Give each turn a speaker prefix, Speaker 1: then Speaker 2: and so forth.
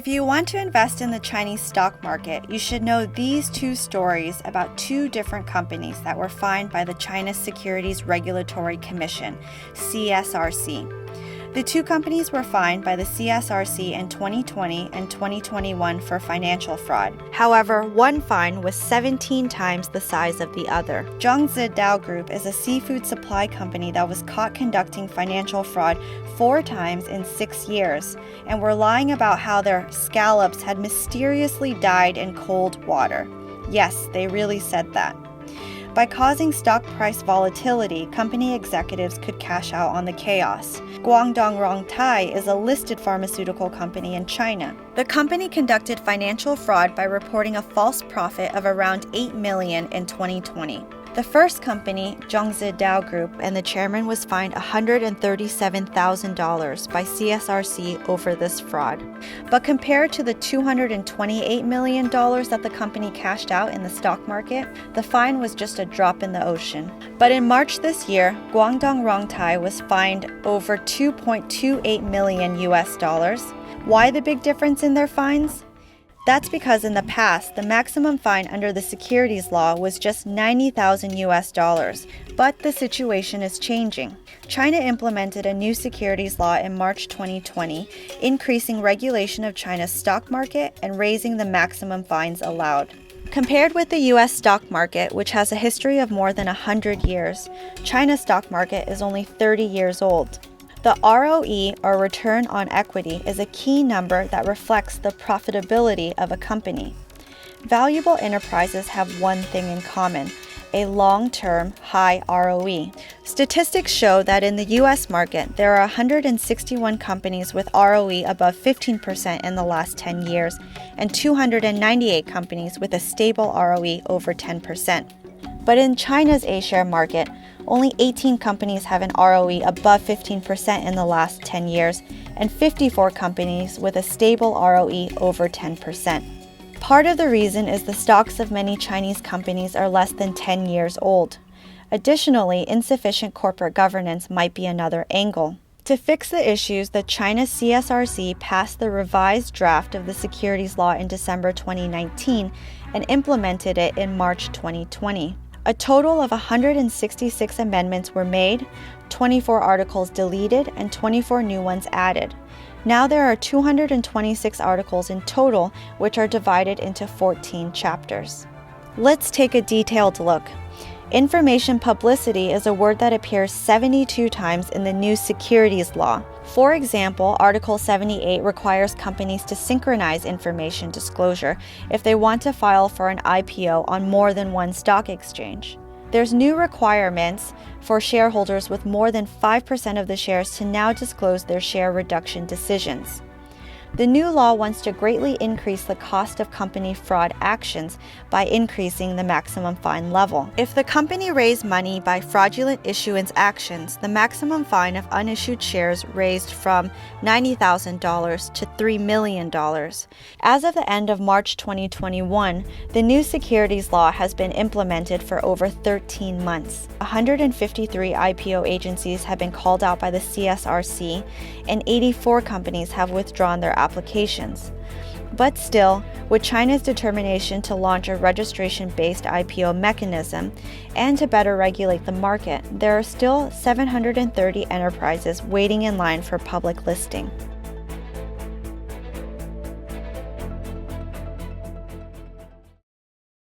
Speaker 1: If you want to invest in the Chinese stock market, you should know these two stories about two different companies that were fined by the China Securities Regulatory Commission, CSRC. The two companies were fined by the CSRC in 2020 and 2021 for financial fraud. However, one fine was 17 times the size of the other. Zhangzidao Group is a seafood supply company that was caught conducting financial fraud 4 times in 6 years and were lying about how their scallops had mysteriously died in cold water. Yes, they really said that. By causing stock price volatility, company executives could cash out on the chaos. Guangdong Rongtai is a listed pharmaceutical company in China. The company conducted financial fraud by reporting a false profit of around 8 million in 2020. The first company, Zhangzidao Group, and the chairman was fined $137,000 by CSRC over this fraud. But compared to the $228 million that the company cashed out in the stock market, the fine was just a drop in the ocean. But in March this year, Guangdong Rongtai was fined over $2.28 million US. Why the big difference in their fines? That's because in the past, the maximum fine under the Securities Law was just $90,000 US, but the situation is changing. China implemented a new securities law in March 2020, increasing regulation of China's stock market and raising the maximum fines allowed. Compared with the US stock market, which has a history of more than 100 years, China's stock market is only 30 years old. The ROE, or return on equity, is a key number that reflects the profitability of a company. Valuable enterprises have one thing in common: a long-term, high ROE. Statistics show that in the U.S. market, there are 161 companies with ROE above 15% in the last 10 years, and 298 companies with a stable ROE over 10%. But in China's A-share market, only 18 companies have an ROE above 15% in the last 10 years, and 54 companies with a stable ROE over 10%. Part of the reason is the stocks of many Chinese companies are less than 10 years old. Additionally, insufficient corporate governance might be another angle. To fix the issues, the China CSRC passed the revised draft of the Securities Law in December 2019 and implemented it in March 2020. A total of 166 amendments were made, 24 articles deleted, and 24 new ones added. Now there are 226 articles in total, which are divided into 14 chapters. Let's take a detailed look. Information publicity is a word that appears 72 times in the new Securities Law. For example, Article 78 requires companies to synchronize information disclosure if they want to file for an IPO on more than one stock exchange. There's new requirements for shareholders with more than 5% of the shares to now disclose their share reduction decisions. The new law wants to greatly increase the cost of company fraud actions by increasing the maximum fine level. If the company raised money by fraudulent issuance actions, the maximum fine of unissued shares raised from $90,000 to $3 million. As of the end of March 2021, the new securities law has been implemented for over 13 months. 153 IPO agencies have been called out by the CSRC, and 84 companies have withdrawn their applications. But still, with China's determination to launch a registration-based IPO mechanism and to better regulate the market, there are still 730 enterprises waiting in line for public listing.